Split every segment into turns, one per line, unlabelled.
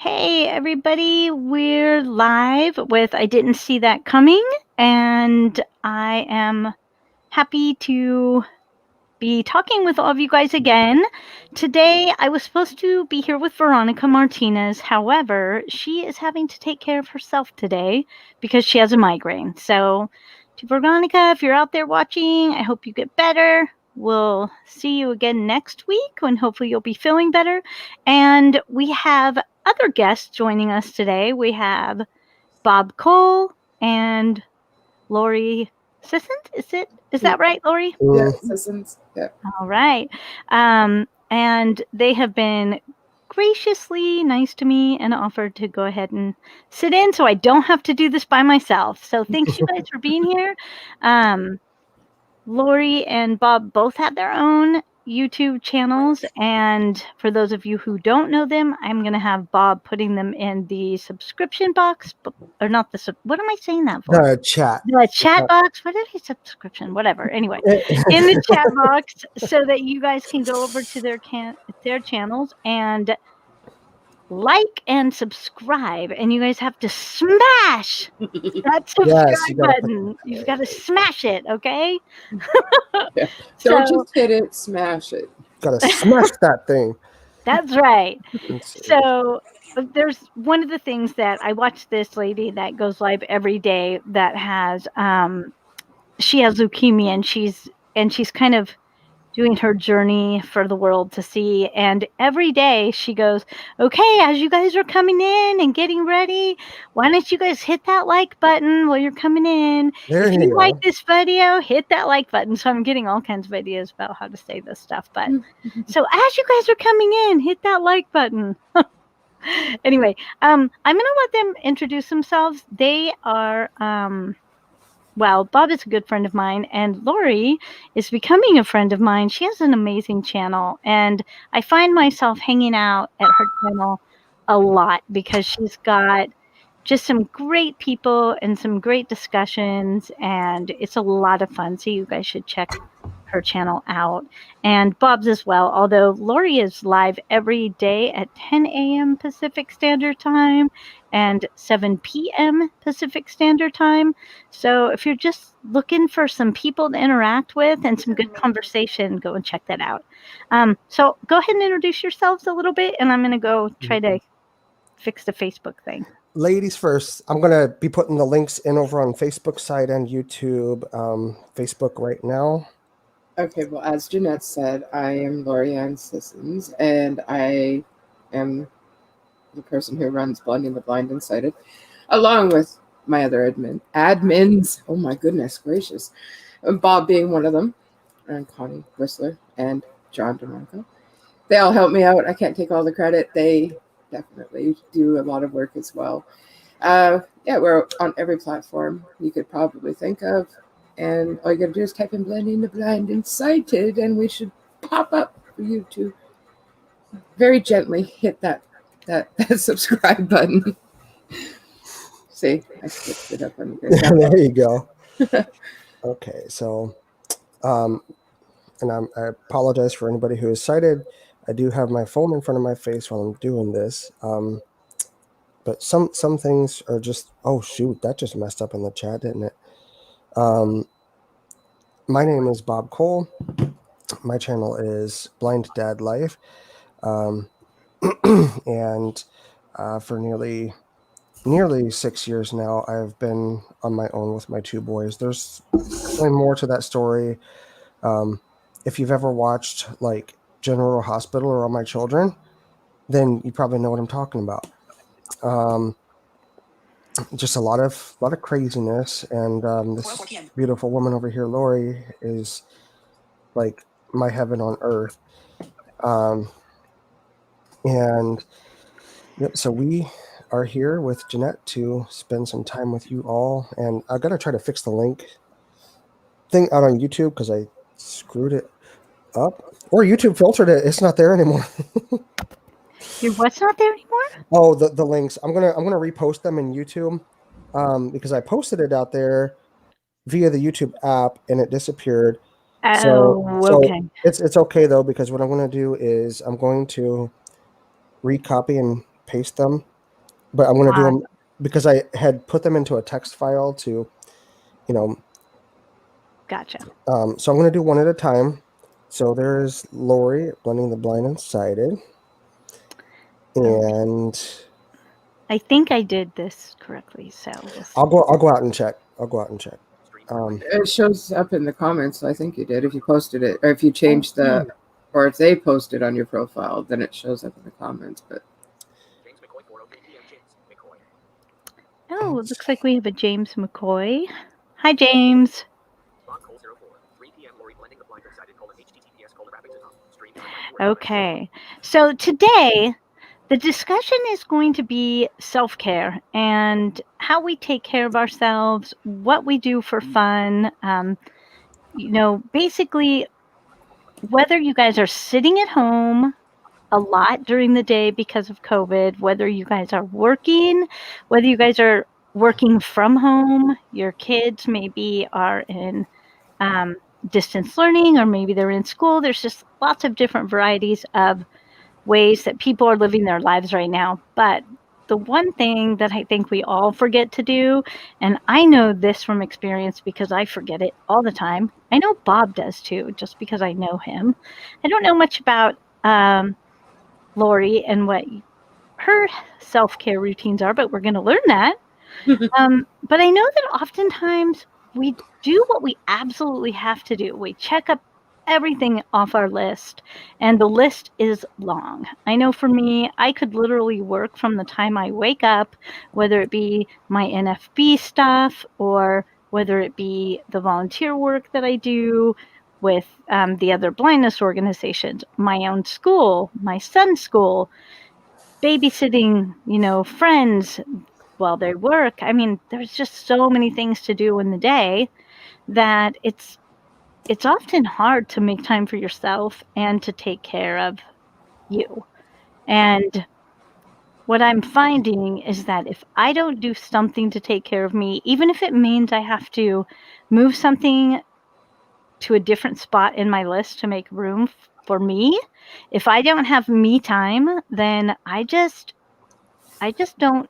Hey, everybody, we're live with I Didn't See That Coming, and I am happy to be talking with all of you guys again. Today, I was supposed to be here with Veronica Martinez. However, she is having to take care of herself today because she has a migraine. So, to Veronica, if you're out there watching, I hope you get better. We'll see you again next week when hopefully you'll be feeling better. And we have other guests joining us today. We have Bob Cole and Lori Sissons. Is that right, Lori?
Yeah, Sissons. Yeah.
All right. And they have been graciously nice to me and offered to go ahead and sit in so I don't have to do this by myself. So thanks you guys for being here. Lori and Bob both have their own YouTube channels, and for those of you who don't know them, I'm going to have Bob putting them in the subscription box, or not the, what am I saying that for?
The chat.
The chat box. What did I subscription? Whatever. Anyway, in the chat box so that you guys can go over to their channels and like and subscribe. And you guys have to smash that subscribe button. You've got to smash it, okay?
Yeah. Don't just hit it, smash it.
Gotta smash that thing.
That's right. So there's one of the things that I watch this lady that goes live every day that has she has leukemia, and she's kind of doing her journey for the world to see. And every day she goes, okay, as you guys are coming in and getting ready, why don't you guys hit that like button while you're coming in? If you like this video, hit that like button. So I'm getting all kinds of ideas about how to say this stuff. But so as you guys are coming in, hit that like button. Anyway, I'm going to let them introduce themselves. They are well, Bob is a good friend of mine, and Lori is becoming a friend of mine. She has an amazing channel, and I find myself hanging out at her channel a lot because she's got just some great people and some great discussions, and it's a lot of fun. So you guys should check her channel out, and Bob's as well, although Lori is live every day at 10 a.m. Pacific Standard Time and 7 p.m. Pacific Standard Time. So if you're just looking for some people to interact with and some good conversation, go and check that out. So go ahead and introduce yourselves a little bit, and I'm going to go try to fix the Facebook thing.
Ladies first. I'm going to be putting the links in over on Facebook side and YouTube. Facebook right now.
Okay, well, as Jeanette said, I am Lori Ann Sissons, and I am the person who runs Blinding the Blind and Sighted, along with my other admins. Oh my goodness gracious. Bob being one of them, and Connie Whistler and John DeMarco. They all help me out. I can't take all the credit. They definitely do a lot of work as well. Yeah, we're on every platform you could probably think of. And all you gotta do is type in Blinding the Blind and Sighted, and we should pop up for you to very gently hit that subscribe button. See, I skipped it up on you.
There you go. Okay, so, and I apologize for anybody who is sighted. I do have my phone in front of my face while I'm doing this. But some things are just, oh shoot, that just messed up in the chat, didn't it? My name is Bob Cole. My channel is Blind Dad Life. And for nearly 6 years now, I've been on my own with my two boys. There's definitely more to that story. If you've ever watched like General Hospital or All My Children, then you probably know what I'm talking about. Just a lot of craziness, and this beautiful woman over here, Lori, is like my heaven on earth. And yep, so we are here with Jeanette to spend some time with you all, and I gotta try to fix the link thing out on YouTube because I screwed it up, or YouTube filtered it. It's not there anymore.
Your what's not there anymore?
Oh, the links. I'm gonna repost them in YouTube, because I posted it out there via the YouTube app and it disappeared. So
Okay.
It's okay though, because what I'm gonna do is I'm going to recopy and paste them but I'm going to do them
Awesome.
because I had put them into a text file to, you know,
Gotcha.
so I'm going to do one at a time. So there's Lori, Blending the Blind and Sighted.
Okay.
And
I think I did this correctly, so we'll see.
I'll go out and check. I'll go out and check.
It shows up in the comments. So I think you did. If you posted it, or if you changed
yeah.
or if they posted on your profile, then it shows up in the comments. But
Oh, it looks like we have a James McCoy. Hi, James. Okay. So today, the discussion is going to be self-care and how we take care of ourselves, what we do for fun. Basically, whether you guys are sitting at home a lot during the day because of COVID, whether you guys are working, whether you guys are working from home, your kids maybe are in distance learning, or maybe they're in school. There's just lots of different varieties of ways that people are living their lives right now. But the one thing that I think we all forget to do, and I know this from experience because I forget it all the time. I know Bob does too, just because I know him. I don't know much about Lori and what her self-care routines are, but we're going to learn that. But I know that oftentimes we do what we absolutely have to do. We check up everything off our list, and the list is long. I know for me, I could literally work from the time I wake up, whether it be my NFB stuff or whether it be the volunteer work that I do with the other blindness organizations, my own school, my son's school, babysitting, friends while they work. I mean, there's just so many things to do in the day that it's often hard to make time for yourself and to take care of you. And what I'm finding is that if I don't do something to take care of me, even if it means I have to move something to a different spot in my list to make room for me, if I don't have me time, then I just don't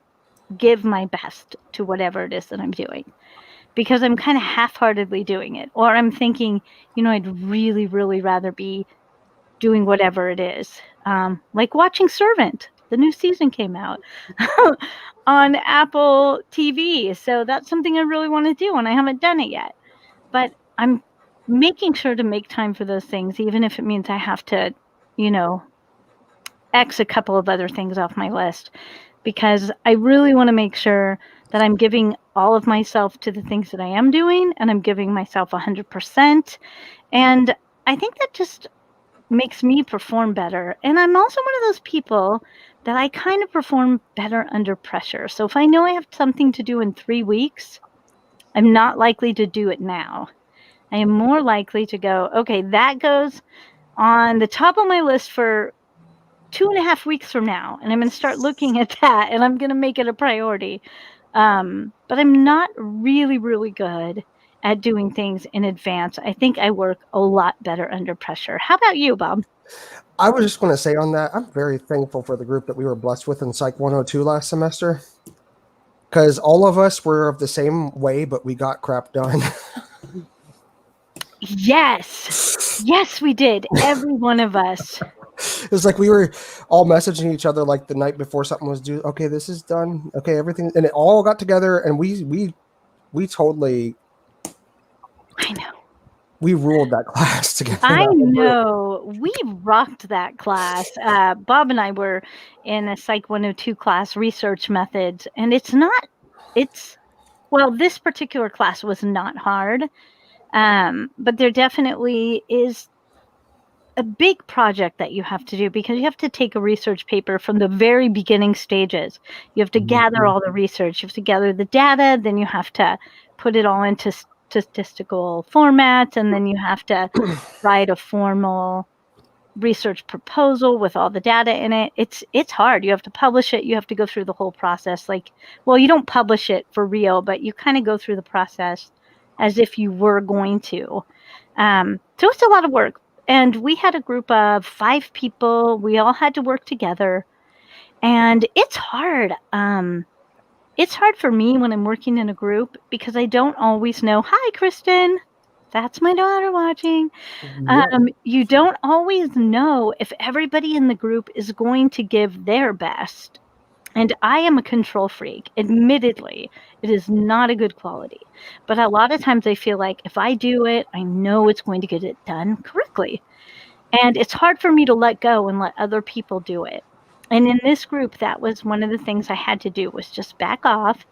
give my best to whatever it is that I'm doing, because I'm kind of half-heartedly doing it. Or I'm thinking, I'd really, really rather be doing whatever it is. Like watching Servant. The new season came out on Apple TV. So that's something I really want to do, and I haven't done it yet. But I'm making sure to make time for those things, even if it means I have to, you know, X a couple of other things off my list, because I really want to make sure that I'm giving all of myself to the things that I am doing, and I'm giving myself 100%. And I think that just makes me perform better. And I'm also one of those people that I kind of perform better under pressure. So if I know I have something to do in 3 weeks, I'm not likely to do it now. I am more likely to go, okay, that goes on the top of my list for 2.5 weeks from now, and I'm going to start looking at that, and I'm going to make it a priority. But I'm not really, really good at doing things in advance. I think I work a lot better under pressure. How about you, Bob?
I was just going to say on that, I'm very thankful for the group that we were blessed with in Psych 102 last semester, because all of us were of the same way, but we got crap done.
Yes, we did. Every one of us.
It was like we were all messaging each other like the night before something was due. Okay, this is done. Okay, everything, and it all got together, and we totally
I know.
we ruled that class together.
I know. We rocked that class. Bob and I were in a Psych 102 class, research methods, and this particular class was not hard, but there definitely is a big project that you have to do, because you have to take a research paper from the very beginning stages. You have to gather all the research, you have to gather the data, then you have to put it all into statistical formats, and then you have to write a formal research proposal with all the data in it. It's hard. You have to publish it. You have to go through the whole process. You don't publish it for real, but you kind of go through the process as if you were going to. So it's a lot of work. And we had a group of 5 people. We all had to work together. And it's hard. It's hard for me when I'm working in a group because I don't always know. Hi, Kristen. That's my daughter watching.
Yeah.
You don't always know if everybody in the group is going to give their best. And I am a control freak. Admittedly, it is not a good quality. But a lot of times I feel like if I do it, I know it's going to get it done correctly. And it's hard for me to let go and let other people do it. And in this group, that was one of the things I had to do was just back off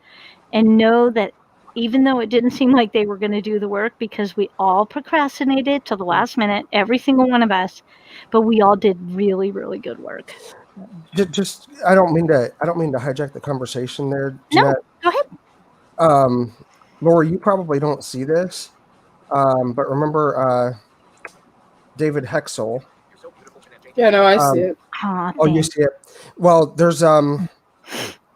and know that even though it didn't seem like they were going to do the work because we all procrastinated till the last minute, every single one of us, but we all did really, really good work.
Just I don't mean to hijack the conversation there,
No,
Jeanette.
go ahead.
Laura, you probably don't see this, but remember David Hexel.
Yeah, no, I see it.
Aw,
Oh, you
thanks.
see it. Well, there's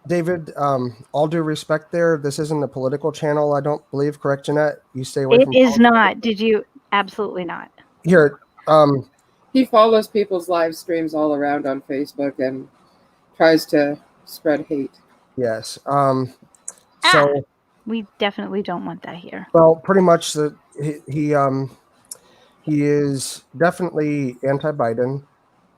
David. All due respect, there. This isn't a political channel, I don't believe. Correct, Jeanette? You stay away
It
from
is
politics.
not. Did you? Absolutely not.
Here.
He follows people's live streams all around on Facebook and tries to spread hate.
Yes.
Ah,
So,
we definitely don't want that here.
well, pretty much he is definitely anti-Biden.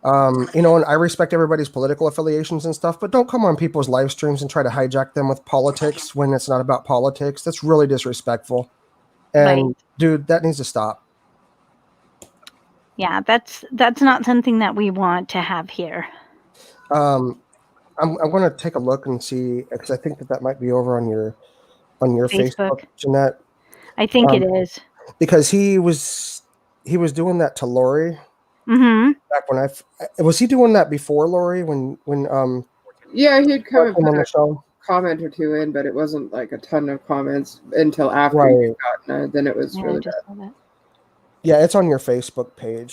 And I respect everybody's political affiliations and stuff, but don't come on people's live streams and try to hijack them with politics when it's not about politics. That's really disrespectful.
Right.
And dude, that needs to stop.
Yeah, that's not something that we want to have here.
I'm going to take a look and see because I think that might be over on your Facebook, Jeanette.
I think it is.
Because he was doing that to Lori.
Mm-hmm.
Back when was he doing that before Lori when
Yeah, he'd come and
on
put
the
a
show?
comment or two in, but it wasn't like a ton of comments until after
Right.
you got then it was
Yeah,
really
I just
bad.
saw that.
Yeah, it's on your Facebook page.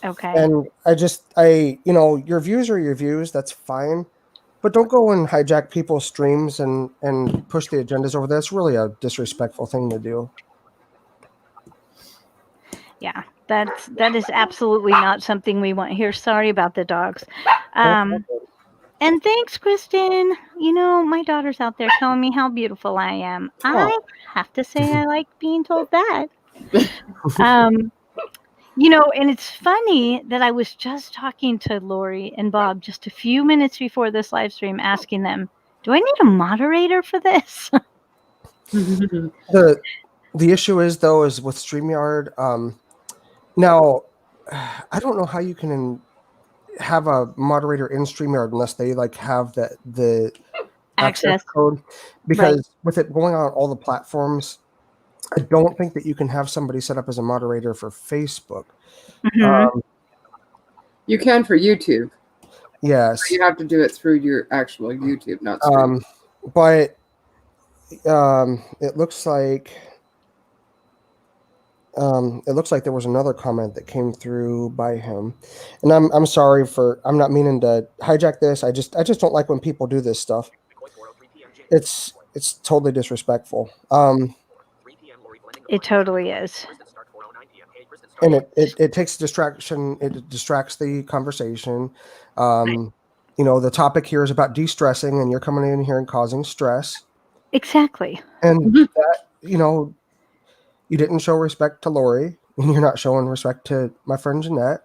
Okay.
And your views are your views. That's fine. But don't go and hijack people's streams and push the agendas over there. That's really a disrespectful thing to do.
Yeah, that is absolutely not something we want here. Sorry about the dogs. And thanks, Kristen. My daughter's out there telling me how beautiful I am. I have to say I like being told that. And it's funny that I was just talking to Lori and Bob just a few minutes before this live stream asking them, do I need a moderator for this?
The issue is though is with StreamYard. Now, I don't know how you can have a moderator in StreamYard unless they have the access code, because with it going on all the platforms, I don't think that you can have somebody set up as a moderator for Facebook.
Mm-hmm.
You can for YouTube.
Yes,
but you have to do it through your actual YouTube, not stream.
But it looks like there was another comment that came through by him, and I'm sorry for I'm not meaning to hijack this. I just don't like when people do this stuff. It's totally disrespectful.
It totally is.
And it takes distraction. It distracts the conversation. The topic here is about de-stressing, and you're coming in here and causing stress.
Exactly.
And that, you didn't show respect to Lori, and you're not showing respect to my friend Jeanette.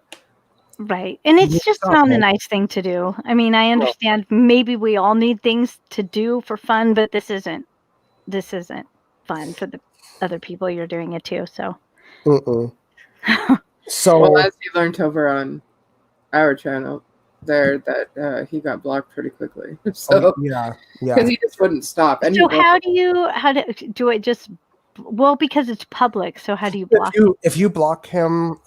Right. And it's just not a nice thing to do. I mean, I understand maybe we all need things to do for fun, but this isn't fun for the other people you're doing it to. So.
So,
well, as you learned over on our channel there, that he got blocked pretty quickly. So
yeah,
because he just wouldn't stop. And
so how do it just? Well, because it's public. So how do you block him?
If you block him,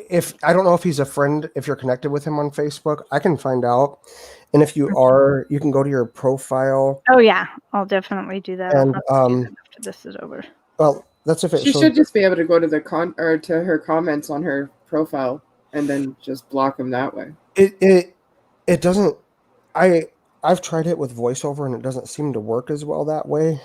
if I don't know if he's a friend, if you're connected with him on Facebook, I can find out. And if you are, you can go to your profile.
Oh yeah, I'll definitely do that.
And
after this is over.
Well, that's if it
she should just be able to go to the to her comments on her profile and then just block them that way.
It doesn't. I've tried it with voiceover and it doesn't seem to work as well that way.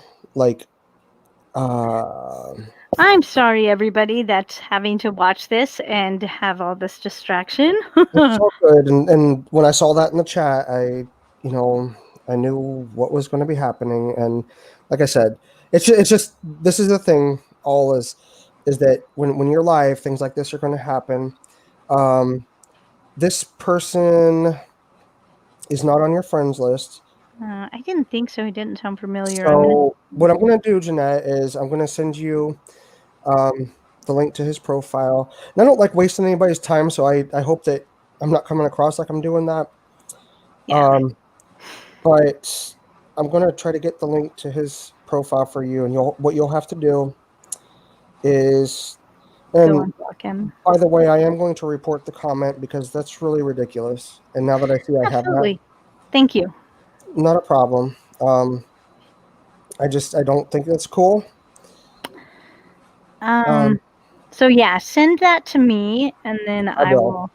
I'm sorry, everybody, that's having to watch this and have all this distraction.
It's all good. And when I saw that in the chat, you know, I knew what was going to be happening. And like I said, it's just this is the thing. All is that when you're live, things like this are going to happen. Um, this person is not on your friends list.
I didn't think so. It didn't sound familiar. I'm gonna.
So what I'm going to do, Jeanette, is I'm going to send you um, the link to his profile. And I don't like wasting anybody's time, so I hope that I'm not coming across like I'm doing that.
Yeah,
Um, but I'm going to try to get the link to his profile for you, and what you'll have to do is,
go
and
unblock him.
by the way, I am going to report the comment because that's really ridiculous. And now that I see I have that,
Absolutely. Thank you.
not a problem. I don't think that's cool.
Um.
Um,
So yeah, send that to me, and then
I will.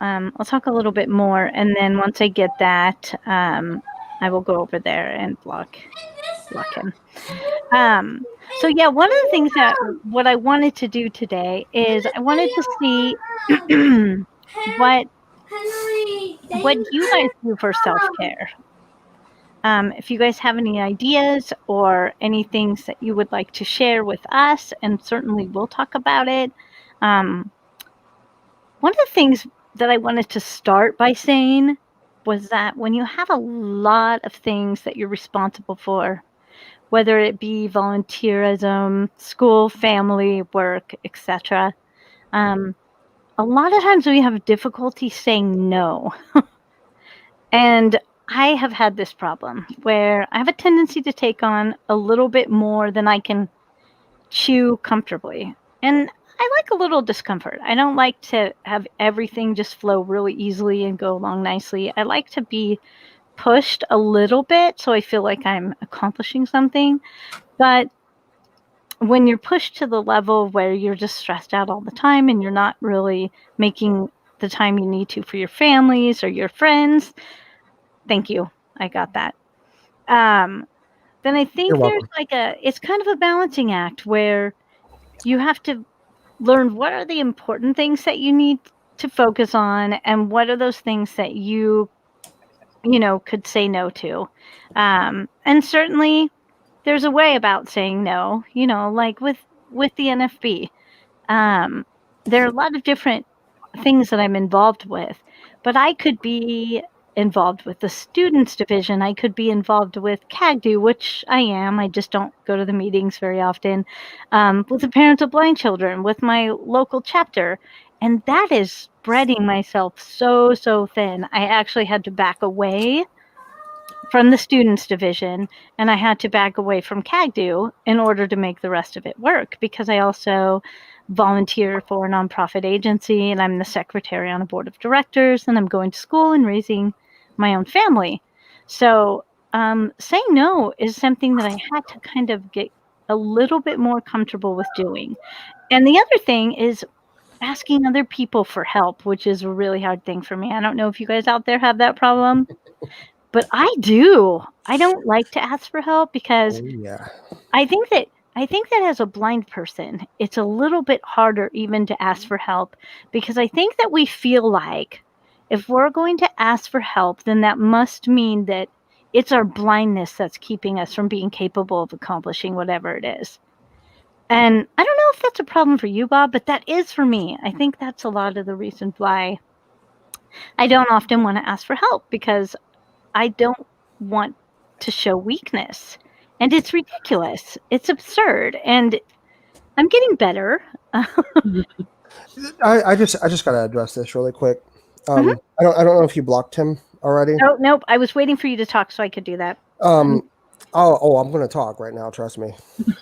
I'll talk a little bit more, and then once I get that, I will go over there and block him. So yeah, one of the things that what I wanted to do today is I wanted to see what what you guys do for self-care. If you guys have any ideas or any things that you would like to share with us, and certainly we'll talk about it. Um, One of the things that I wanted to start by saying was that when you have a lot of things that you're responsible for, whether it be volunteerism, school, family, work, etc., a lot of times we have difficulty saying no. And I have had this problem where I have a tendency to take on a little bit more than I can chew comfortably. And I like a little discomfort. I don't like to have everything just flow really easily and go along nicely. I like to be pushed a little bit so I feel like I'm accomplishing something. But when you're pushed to the level where you're just stressed out all the time and you're not really making the time you need to for your families or your friends, thank you. I got that. Um, then I
You're
think there's
welcome.
it's kind of a balancing act where you have to learn what are the important things that you need to focus on and what are those things that you could say no to. And certainly there's a way about saying no, like with the NFB. Um, there are a lot of different things that I'm involved with, but I could be involved with the students division. I could be involved with CAGDU, which I am. I just don't go to the meetings very often. With the parents of blind children, with my local chapter. And that is spreading myself so, so thin. I actually had to back away from the students division, and I had to back away from CAGDU in order to make the rest of it work because I also volunteer for a nonprofit agency and I'm the secretary on a board of directors and I'm going to school and raising my own family. So saying no is something that I had to kind of get a little bit more comfortable with doing. And the other thing is asking other people for help, which is a really hard thing for me. I don't know if you guys out there have that problem. But I do. I don't like to ask for help because
Oh yeah.
I think that I think that as a blind person, it's a little bit harder even to ask for help because I think that we feel like if we're going to ask for help, then that must mean that it's our blindness that's keeping us from being capable of accomplishing whatever it is. And I don't know if that's a problem for you, Bob, but that is for me. I think that's a lot of the reason why I don't often want to ask for help because I don't want to show weakness. And it's ridiculous. It's absurd. And I'm getting better.
I just gotta address this really quick.
Mhm.
I don't know if you blocked him already.
Oh, nope. I was waiting for you to talk so I could do that.
Um, oh, I'm gonna talk right now. Trust me,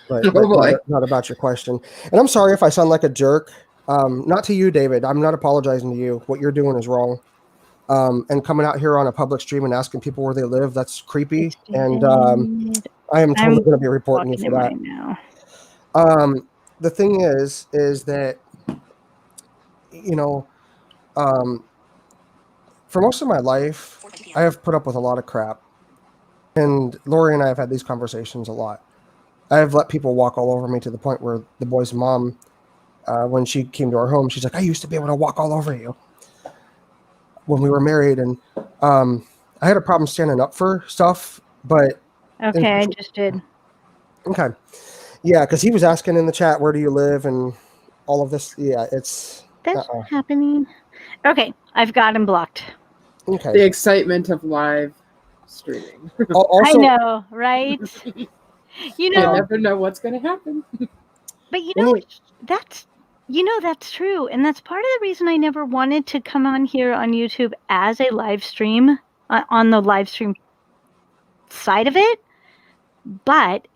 but
Oh
not
boy.
not about your question. And I'm sorry if I sound like a jerk. Not to you, David. I'm not apologizing to you. What you're doing is wrong. And coming out here on a public stream and asking people where they live, that's creepy.
It's
And
David.
I am totally
I'm
going to be reporting you
blocking
for
him
that.
right now.
The thing is that you know, um, for most of my life, I have put up with a lot of crap, and Lori and I have had these conversations a lot. I've let people walk all over me to the point where the boy's mom, when she came to our home, she's like, I used to be able to walk all over you when we were married. And I had a problem standing up for stuff, but
Okay, I just did.
okay. Yeah, because he was asking in the chat, where do you live and all of this. Yeah, it's
That's happening. Okay, I've got him blocked.
okay.
The excitement of live streaming.
I
Also,
know, right? You
You
know,
never know what's going to happen.
but you
when
know,
you,
that's true, and that's part of the reason I never wanted to come on here on YouTube as a live stream on the live stream side of it. But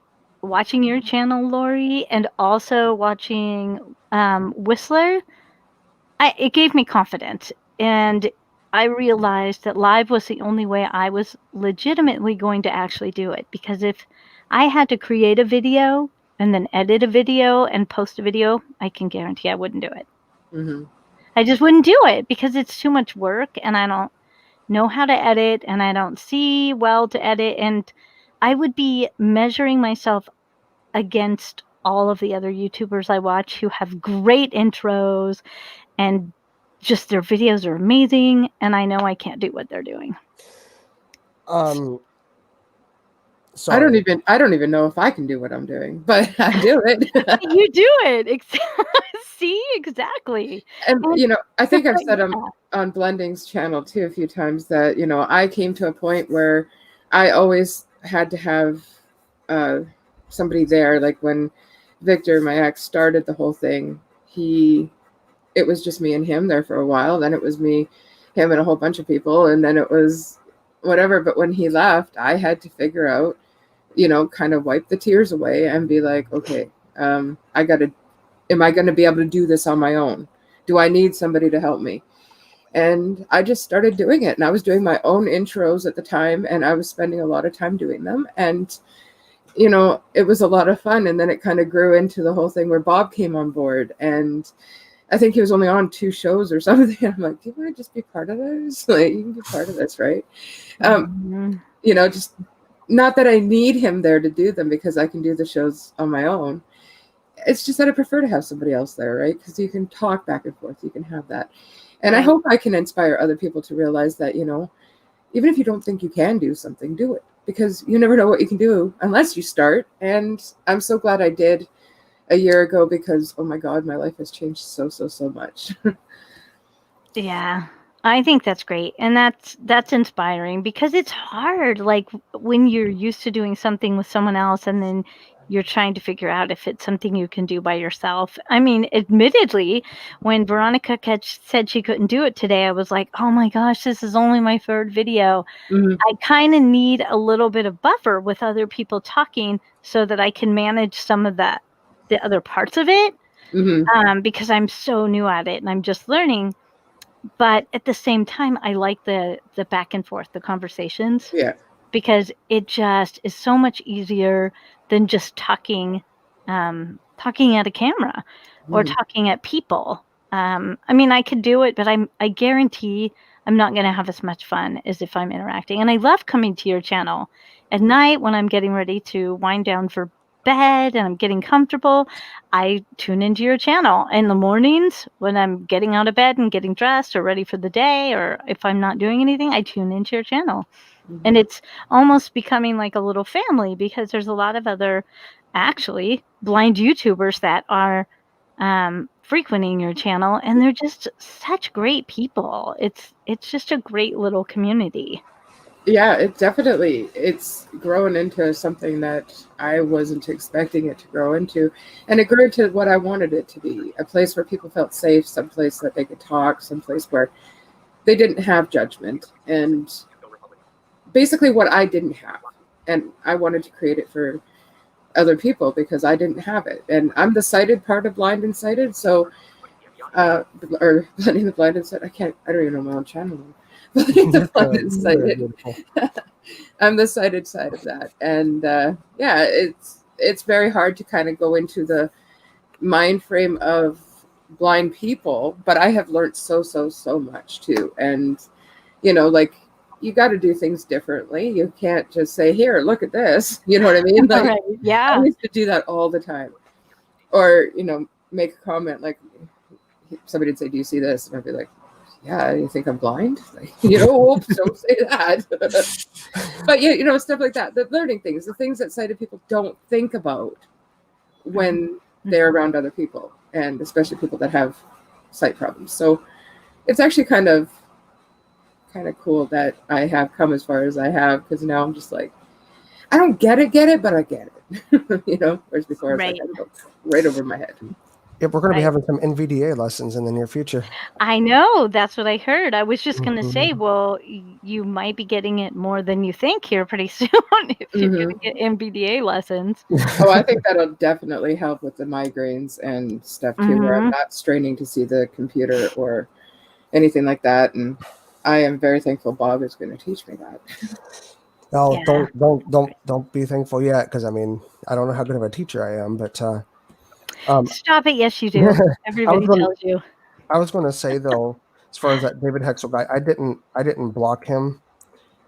watching your channel, Lori, and also watching Whistler, it gave me confidence, and I realized that live was the only way I was legitimately going to actually do it. Because if I had to create a video and then edit a video and post a video, I can guarantee I wouldn't do it.
Mm-hmm.
I just wouldn't do it because it's too much work, and I don't know how to edit, and I don't see well to edit, and I would be measuring myself against all of the other YouTubers I watch who have great intros and just their videos are amazing, and I know I can't do what they're doing.
sorry.
I don't even know if I can do what I'm doing, but I do it.
You do it. See, exactly.
And I think I've said
Yeah.
on Blending's channel too a few times that I came to a point where I always had to have somebody there. Like when Victor, my ex, started the whole thing, it was just me and him there for a while. Then it was me, him, and a whole bunch of people, and then it was whatever. But when he left, I had to figure out, kind of wipe the tears away and be like, okay, am I going to be able to do this on my own? Do I need somebody to help me? And I just started doing it. And I was doing my own intros at the time, and I was spending a lot of time doing them. And, it was a lot of fun. And then it kind of grew into the whole thing where Bob came on board. And I think he was only on 2 shows or something. I'm like, do you want to just be part of this? Like, you can be part of this, right? Just not that I need him there to do them, because I can do the shows on my own. It's just that I prefer to have somebody else there, right? Because you can talk back and forth. You can have that. And right. I hope I can inspire other people to realize that, even if you don't think you can do something, do it. Because you never know what you can do unless you start. And I'm so glad I did a year ago, because, oh my God, my life has changed so much.
Yeah. I think that's great. And that's inspiring, because it's hard. Like when you're used to doing something with someone else and then you're trying to figure out if it's something you can do by yourself. I mean, admittedly, when Veronica said she couldn't do it today, I was like, oh my gosh, this is only my 3rd video. Mm-hmm. I kind of need a little bit of buffer with other people talking so that I can manage some of the other parts of it. Mm-hmm. Because I'm so new at it and I'm just learning. But at the same time, I like the back and forth, the conversations.
Yeah.
Because it just is so much easier than just talking at a camera or talking at people. I mean, I could do it, but I guarantee I'm not going to have as much fun as if I'm interacting. And I love coming to your channel at night when I'm getting ready to wind down for bed and I'm getting comfortable. I tune into your channel. In the mornings when I'm getting out of bed and getting dressed or ready for the day, or if I'm not doing anything, I tune into your channel. And it's almost becoming like a little family, because there's a lot of other actually blind YouTubers that are frequenting your channel, and they're just such great people. It's just a great little community.
Yeah, it's grown into something that I wasn't expecting it to grow into. And it grew to what I wanted it to be, a place where people felt safe, some place that they could talk, some place where they didn't have judgment, and basically what I didn't have. And I wanted to create it for other people because I didn't have it. And I'm the sighted part of Blind and Sighted, so or Blending the Blind and Sighted. I don't even know my own channel. Blending the Blind and Sighted. I'm the sighted side of that. And yeah, it's very hard to kind of go into the mind frame of blind people, but I have learned so much too. And like you got to do things differently. You can't just say, "Here, look at this." You know what I mean? Like,
Right.
I
Yeah.
used to do that all the time. Or, make a comment like somebody would say, "Do you see this?" And I'd be like, "Yeah, you think I'm blind?" Like, oops, don't say that. But yeah, stuff like that. The learning things, the things that sighted people don't think about when they're around other people, and especially people that have sight problems. So it's actually kind of cool that I have come as far as I have, because now I'm just like, I don't get it, but I get it. Whereas before I was like,
Right.
I don't know, right over my head.
Yep, we're going to be
Right.
having some NVDA lessons in the near future.
I know. That's what I heard. I was just going to say,
Mhm.
well, you might be getting it more than you think here pretty soon if you're going to get MBDA lessons.
Oh, I think that'll definitely help with the migraines and stuff too, where I'm not straining to see the computer or anything like that. And I am very thankful Bob is going to teach me that.
No,
Yeah.
don't be thankful yet, because I mean, I don't know how good of a teacher I am, but
Stop it. Yes, you do. Everybody tells you.
I was going to say though, as far as that David Hexel guy, I didn't block him,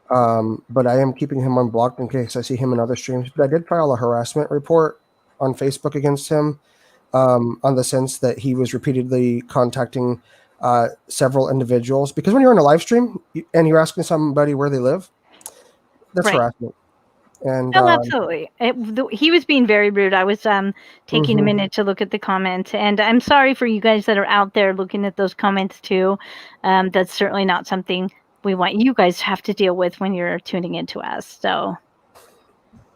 but I am keeping him unblocked in case I see him in other streams. But I did file a harassment report on Facebook against him, on the sense that he was repeatedly contacting several individuals. Because when you're in a live stream and you're asking somebody where they live, that's
Right.
harassment. And
Oh, absolutely. He was being very rude. I was taking a
mhm.
minute to look at the comments, and I'm sorry for you guys that are out there looking at those comments too. That's certainly not something we want you guys to have to deal with when you're tuning into us. So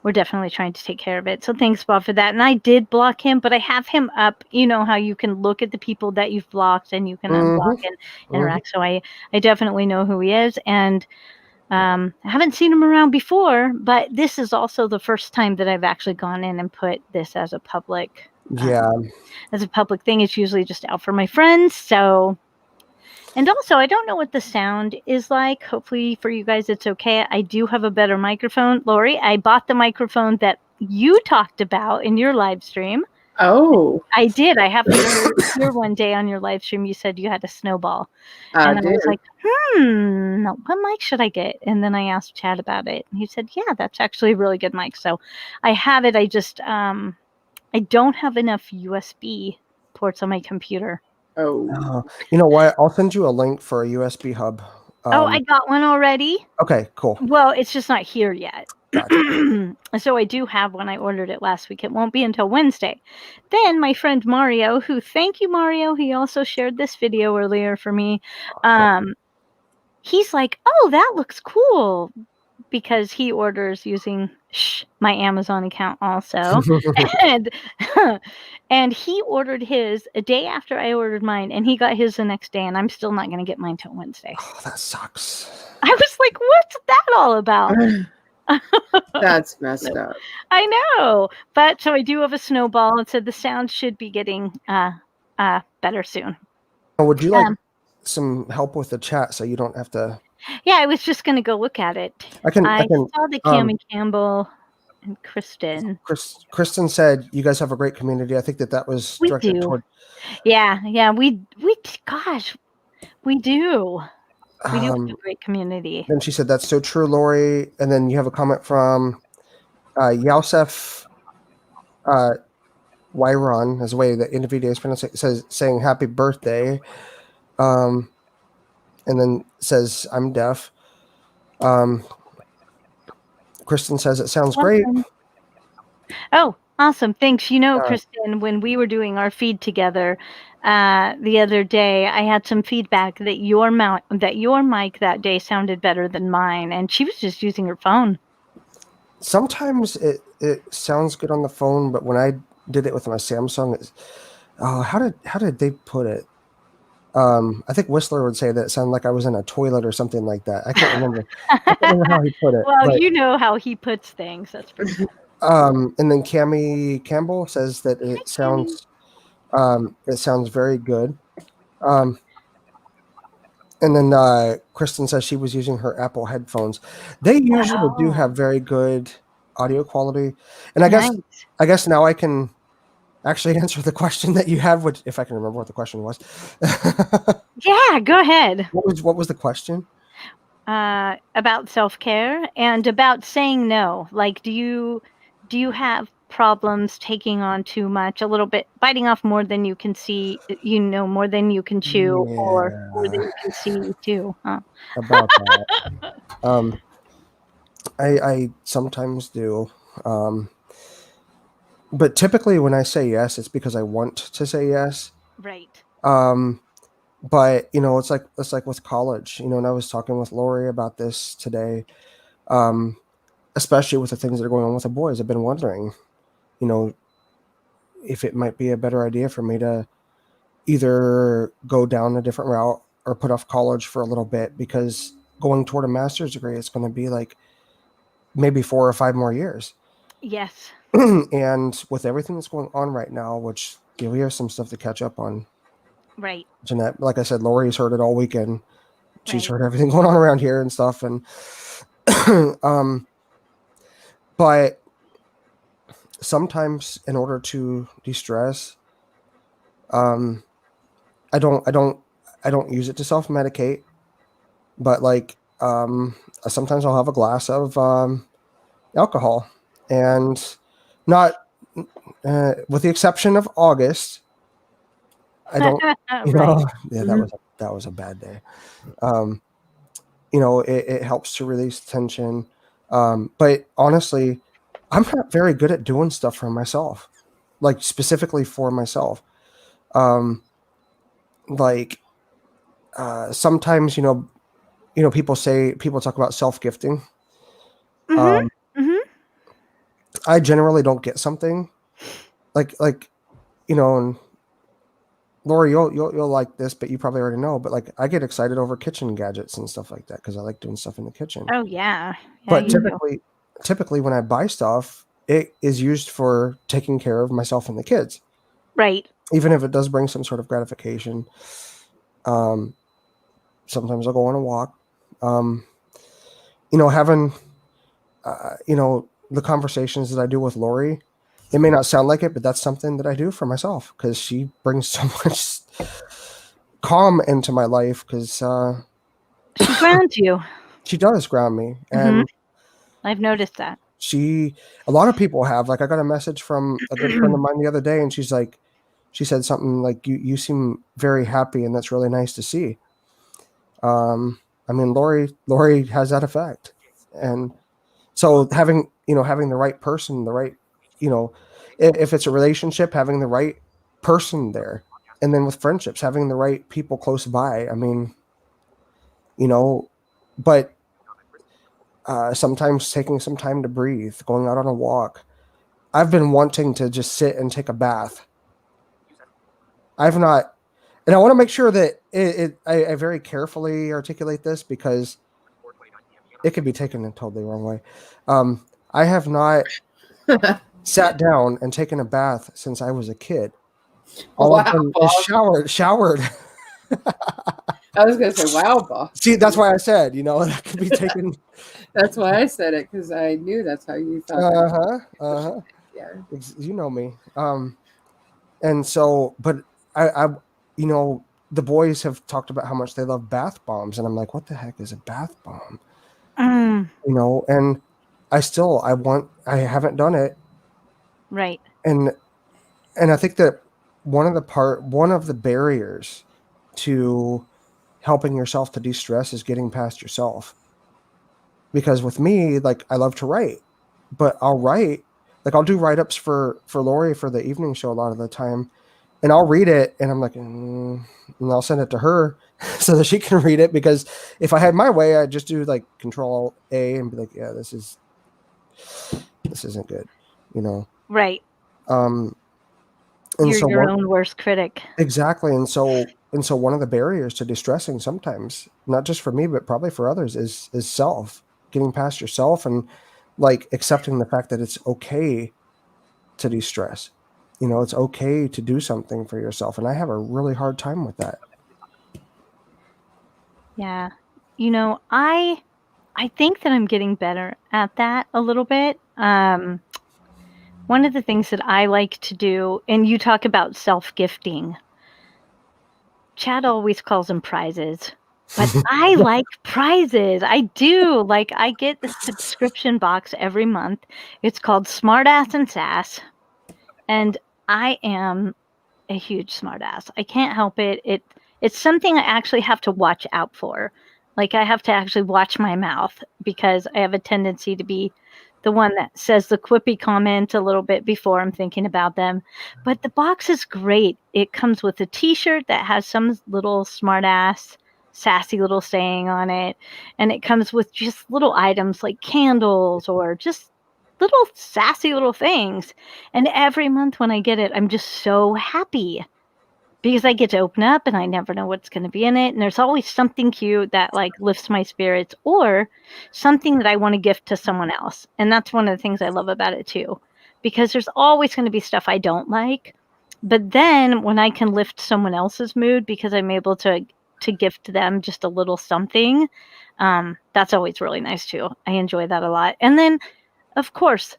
we're definitely trying to take care of it. So thanks, Bob, for that. And I did block him, but I have him up. You know how you can look at the people that you've blocked and you can unblock and interact. So I definitely know who he is, and I haven't seen him around before, but this is also the first time that I've actually gone in and put this as a public thing. It's usually just out for my friends. So, and also I don't know what the sound is like. Hopefully for you guys it's okay. I do have a better microphone. Lori, I bought the microphone that you talked about in your live stream.
Oh,
I did. I happened to hear one day on your live stream you said you had a snowball.
I
And I
did.
was like, what mic should I get? And then I asked Chad about it. And he said, yeah, that's actually a really good mic. So I have it. I just, I don't have enough USB ports on my computer.
Oh,
you know what? I'll send you a link for a USB hub.
Oh, I got one already.
Okay, cool.
Well, it's just not here yet.
Gotcha.
So I do have one. I ordered it last week. It won't be until Wednesday. Then my friend Mario, thank you, Mario. He also shared this video earlier for me. He's like, oh, that looks cool, because he orders using my Amazon account also. and and he ordered his a day after I ordered mine, and he got his the next day, and I'm still not going to get mine till Wednesday.
Oh, that sucks.
I was like, what's that all about?
that's messed up.
I know. But so I do have a snowball, and so the sound should be getting better soon.
Would you like some help with the chat so you don't have to?
Yeah, I was just going to go look at it. I saw the Cam and Campbell and Kristen.
Kristen said you guys have a great community. I think that was directed toward.
Yeah, we gosh, we do. We do have a great community.
Then she said that's so true, Lori. And then you have a comment from Yosef Wyron, as a way that NVIDIA is pronounced, saying happy birthday. And then says I'm deaf. Kristen says it sounds great.
Oh, awesome. Thanks. Kristen, when we were doing our feed together the other day, I had some feedback that your mic that day sounded better than mine, and she was just using her phone.
Sometimes it sounds good on the phone, but when I did it with my Samsung, how did they put it? I think Whistler would say that it sounded like I was in a toilet or something like that. I can't remember. I can't remember how he put it.
Well, you know how he puts things. That's for sure.
And then Cammie Campbell says that it sounds very good. And then Kristen says she was using her Apple headphones. They usually do have very good audio quality. And I guess now I can actually answer the question that you had, which, if I can remember what the question was.
Yeah, go ahead.
What was the question?
about self-care and about saying no. Like, do you have problems taking on too much, a little bit, biting off more than you can see, more than you can chew, or more than
Yeah,
you can see too, huh?
about that. Um, I sometimes do. Um, but typically when I say yes, it's because I want to say yes.
Right.
Um, but it's like with college, and I was talking with Lori about this today. Um, Especially with the things that are going on with the boys, I've been wondering, you know, if it might be a better idea for me to either go down a different route or put off college for a little bit, because going toward a master's degree is going to be like maybe 4 or 5 more years.
Yes.
And with everything that's going on right now, which we have some stuff to catch up on.
Right.
Jeanette, like I said, Lori's heard it all weekend. She's
Right.
heard everything going on around here and stuff. And um, but sometimes in order to de-stress, um, I don't, I don't, I don't use it to self-medicate, but like sometimes I'll have a glass of alcohol, and not with the exception of August. I don't,
Right.
yeah,
Mhm.
that was a bad day. Um, it helps to release tension. But honestly, I'm not very good at doing stuff for myself, like specifically for myself. Um, like sometimes, people talk about self gifting.
Mhm.
Um,
Mhm.
I generally don't get something like and Lori, you'll like this, but you probably already know. But like, I get excited over kitchen gadgets and stuff like that because I like doing stuff in the kitchen.
Oh, yeah. Yeah,
But
you do.
typically when I buy stuff, it is used for taking care of myself and the kids,
Right.
even if it does bring some sort of gratification. Um, Sometimes I'll go on a walk. Um, Having the conversations that I do with Lori, it may not sound like it, but that's something that I do for myself because she brings so much calm into my life. Because
She grounds you.
she does ground me,
Mhm.
and
I've noticed that.
a lot of people have. Like, I got a message from a good friend of mine the other day, and she said something like, you seem very happy, and that's really nice to see. I mean, Lori has that effect. And so having the right person, the right, you know if it's a relationship, having the right person there. And then with friendships, having the right people close by. I mean, you know but sometimes taking some time to breathe, going out on a walk. I've been wanting to just sit and take a bath. I've not, and I want to make sure that I very carefully articulate this, because it could be taken in totally wrong way. I have not sat down and taken a bath since I was a kid. All I've
Wow,
done is
Bob.
showered.
I was gonna say, wow, Bob.
See, that's why I said, that could be taken.
That's why I said it, because I knew that's how you thought that.
Uh-huh.
Yeah.
You know me. And so, but I the boys have talked about how much they love bath bombs, and I'm like, what the heck is a bath bomb?
Mm,
And I haven't done it.
right.
And I think that one of the barriers to helping yourself to de-stress is getting past yourself. Because with me, like, I love to write, but I'll do write-ups for Lori for the evening show a lot of the time, and I'll read it, and I'm like, and I'll send it to her so that she can read it. Because if I had my way, I'd just do like Control A and be like, yeah, this isn't good, you know.
Right.
Um, and
You're
so
your
one
own worst critic.
exactly, and so one of the barriers to distressing sometimes, not just for me but probably for others, is self, getting past yourself, and like accepting the fact that it's okay to de-stress. It's okay to do something for yourself, and I have a really hard time with that.
Yeah. I think that I'm getting better at that a little bit. One of the things that I like to do, and you talk about self-gifting. Chad always calls them prizes. But I like prizes. I do. Like, I get the subscription box every month. It's called Smartass and Sass, and I am a huge smartass. I can't help it. It's something I actually have to watch out for. Like, I have to actually watch my mouth because I have a tendency to be the one that says the quippy comment a little bit before I'm thinking about them. But the box is great. It comes with a T-shirt that has some little smartass, sassy little saying on it, and it comes with just little items like candles or just little sassy little things. And every month when I get it, I'm just so happy because I get to open up and I never know what's going to be in it. And there's always something cute that like lifts my spirits or something that I want to gift to someone else. And that's one of the things I love about it too, because there's always going to be stuff I don't like. But then when I can lift someone else's mood because I'm able to gift them just a little something, that's always really nice too. I enjoy that a lot. And then, of course,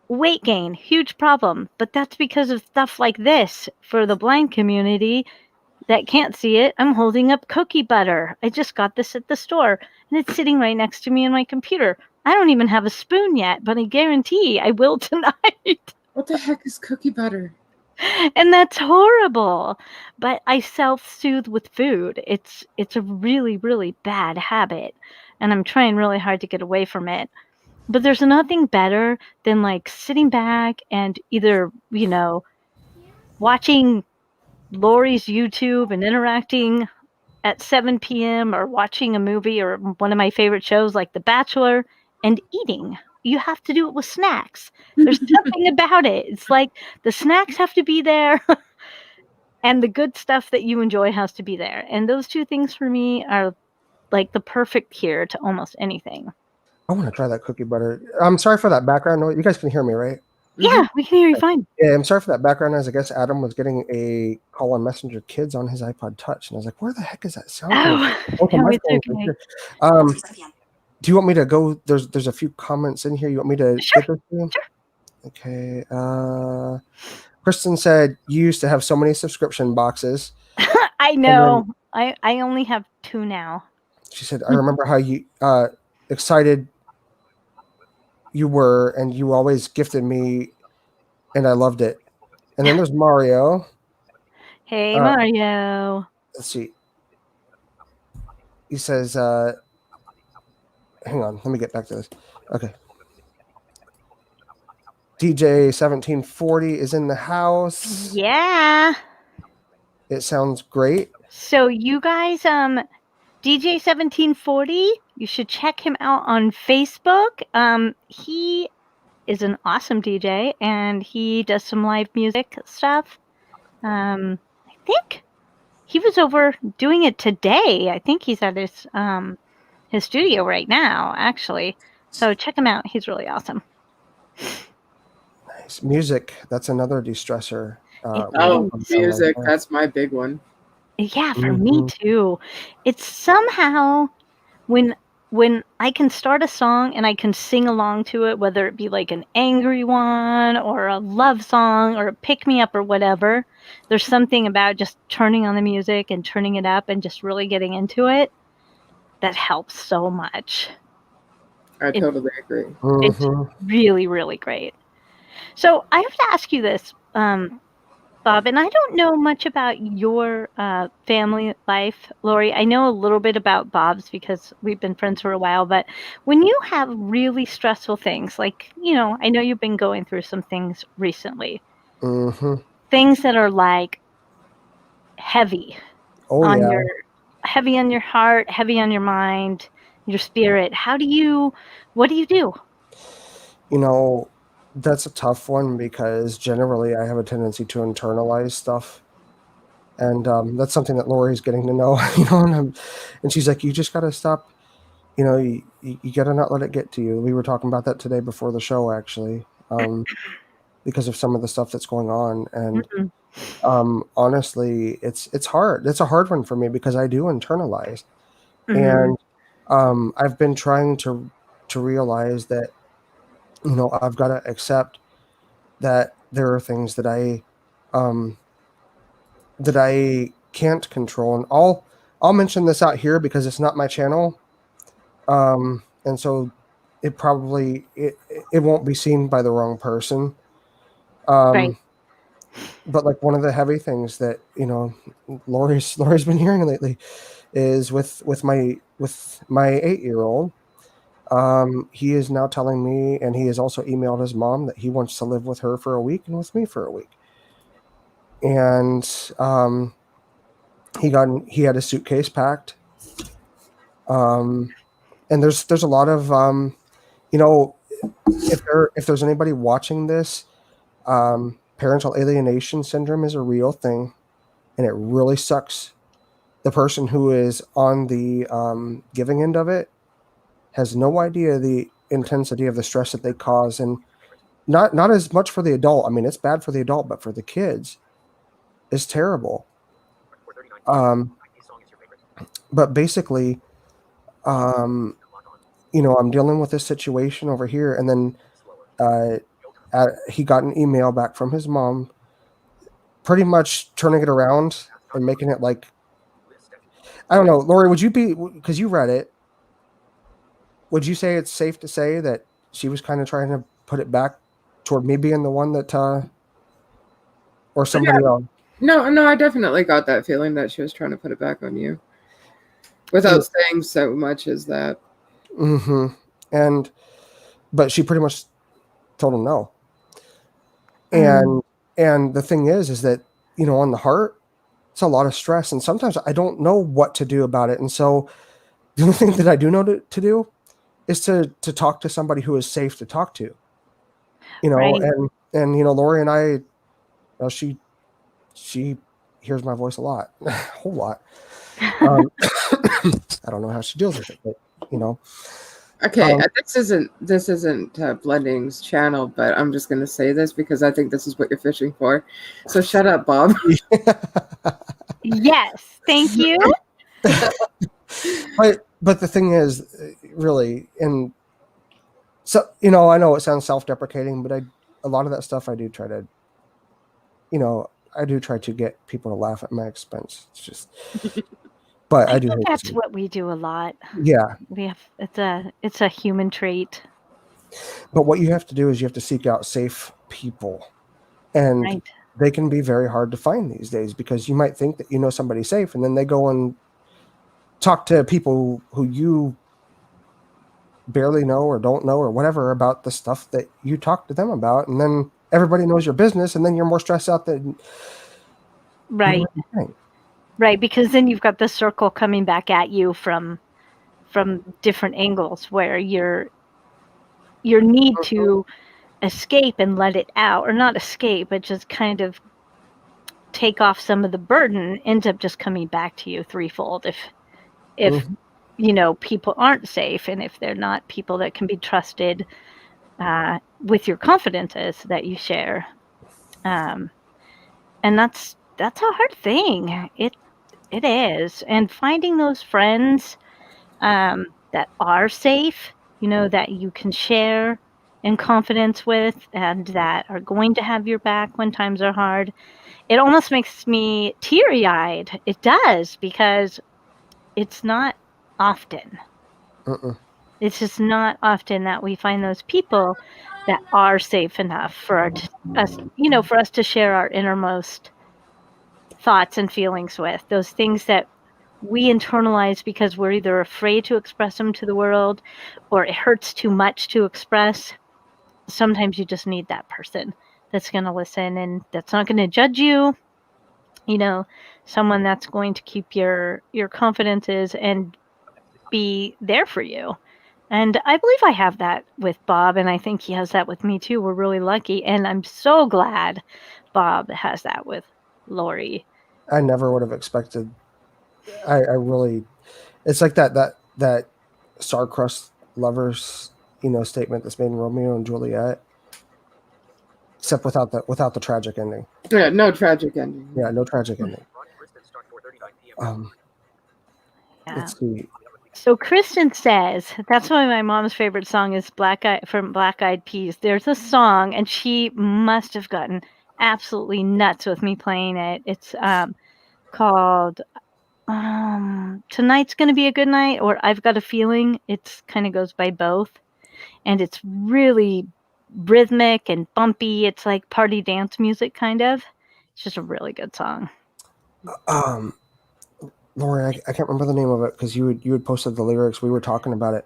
weight gain, huge problem, but that's because of stuff like this. For the blind community that can't see it, I'm holding up cookie butter. I just got this at the store, and it's sitting right next to me in my computer. I don't even have a spoon yet, but I guarantee I will tonight.
What the heck is cookie butter?
And that's horrible. But I self-soothe with food. It's a really, really bad habit, and I'm trying really hard to get away from it. But there's nothing better than, like, sitting back and either, watching Lori's YouTube and interacting at 7 PM or watching a movie or one of my favorite shows like The Bachelor and eating. You have to do it with snacks. There's something about it. It's like the snacks have to be there and the good stuff that you enjoy has to be there. And those two things for me are like the perfect cure to almost anything.
I want to try that cookie butter. I'm sorry for that background noise. You guys can hear me, right?
Yeah, we can hear you fine.
Yeah, I'm sorry for that background noise. I guess Adam was getting a call on Messenger Kids on his iPod Touch, and I was like, "Where the heck is that sound coming
Oh,
from?"
no,
My
it's
phone's right here. Do you want me to go? There's a few comments in here. You want me to
Sure,
get this to you?
sure.
Okay. Kristen said you used to have so many subscription boxes.
I know. I only have 2 now.
She said, "I remember how you excited you were, and you always gifted me, and I loved it." And then there's Mario.
Hey, Mario.
Let's see. He says, "Hang on, let me get back to this." Okay. DJ 1740 is in the house.
Yeah.
It sounds great.
So you guys, DJ 1740, you should check him out on Facebook. He is an awesome DJ and he does some live music stuff. I think he was over doing it today. I think he's at his studio right now, actually. So check him out. He's really awesome.
Nice. Music, that's another de-stressor.
Music, that's my big one.
Yeah, for me too. It's somehow when I can start a song and I can sing along to it, whether it be like an angry one or a love song or a pick me up or whatever, there's something about just turning on the music and turning it up and just really getting into it that helps so much.
I totally agree.
It's really, really great. So I have to ask you this, Bob, and I don't know much about your family life, Lori. I know a little bit about Bob's because we've been friends for a while, but when you have really stressful things, like, I know you've been going through some things recently, things that are like heavy on your heart, heavy on your mind, your spirit. What do you do?
That's a tough one because generally I have a tendency to internalize stuff. And that's something that Lori's getting to know, and she's like, you just got to stop, you got to not let it get to you. We were talking about that today before the show, actually, because of some of the stuff that's going on. And honestly, it's hard. It's a hard one for me because I do internalize. And I've been trying to realize that, I've got to accept that there are things that I can't control, and I'll I'll mention this out here because it's not my channel, and so it probably it won't be seen by the wrong person.
Right.
Um, but like one of the heavy things that Lori's been hearing lately is with my 8-year-old. He is now telling me, and he has also emailed his mom that he wants to live with her for a week and with me for a week. And he had a suitcase packed. And there's a lot of you know if there's anybody watching this, parental alienation syndrome is a real thing, and it really sucks. The person who is on the giving end of it has no idea the intensity of the stress that they cause, and not as much for the adult. I mean, it's bad for the adult, but for the kids, it's terrible. Um, but basically, um, I'm dealing with this situation over here, and then uh, he got an email back from his mom, pretty much turning it around and making it like, I don't know, Lori, would you be, because you read it, would you say it's safe to say that she was kind of trying to put it back toward me being the one that, or somebody
Yeah.
else?
No, I definitely got that feeling that she was trying to put it back on you without saying so much as that.
Mm-hmm. But she pretty much told him no. And the thing is that, on the heart, it's a lot of stress. And sometimes I don't know what to do about it. And so the only thing that I do know to do is to talk to somebody who is safe to talk to,
Right.
and Lori and I, she hears my voice a lot, a whole lot. I don't know how she deals with it, but
Okay, this isn't Blending's channel, but I'm just going to say this because I think this is what you're fishing for. So shut up, Bob.
Yes, thank you.
but the thing is, really, and so I know it sounds self-deprecating, but a lot of that stuff I do try to, get people to laugh at my expense. It's just, but I do
think
hate
that's
to.
what we do a lot.
Yeah,
We have it's a human trait.
but what you have to do is you have to seek out safe people, and
Right.
they can be very hard to find these days because you might think that somebody's safe, and then they go and talk to people who you barely know or don't know or whatever about the stuff that you talk to them about, and then everybody knows your business, and then you're more stressed out than
Right.
you think.
Right, because then you've got the circle coming back at you from different angles where your need to escape and let it out, or not escape, but just kind of take off some of the burden, ends up just coming back to you threefold if people aren't safe, and if they're not people that can be trusted with your confidences that you share. And that's a hard thing. It is. And finding those friends that are safe, that you can share in confidence with, and that are going to have your back when times are hard. It almost makes me teary-eyed. It does, because it's not often.
Mm-mm.
It's just not often that we find those people that are safe enough for us, for us to share our innermost thoughts and feelings with. Those things that we internalize because we're either afraid to express them to the world, or it hurts too much to express. Sometimes you just need that person that's going to listen and that's not going to judge you. Someone that's going to keep your confidences and be there for you. And I believe I have that with Bob, and I think he has that with me too. We're really lucky, and I'm so glad Bob has that with Lori.
I never would have expected. I really, it's like that star-crossed lovers, statement that's made in Romeo and Juliet, except without the tragic ending.
Yeah, no tragic ending.
Yeah, no tragic ending.
Yeah.
Let's see.
So Kristen says that's why my mom's favorite song is from Black Eyed Peas. There's a song, and she must have gotten absolutely nuts with me playing it. It's called Tonight's Gonna Be a Good Night, or I've Got a Feeling. It's kind of goes by both, and it's really rhythmic and bumpy. It's like party dance music, kind of. It's just a really good song.
Lori, I can't remember the name of it because you had posted the lyrics. We were talking about it.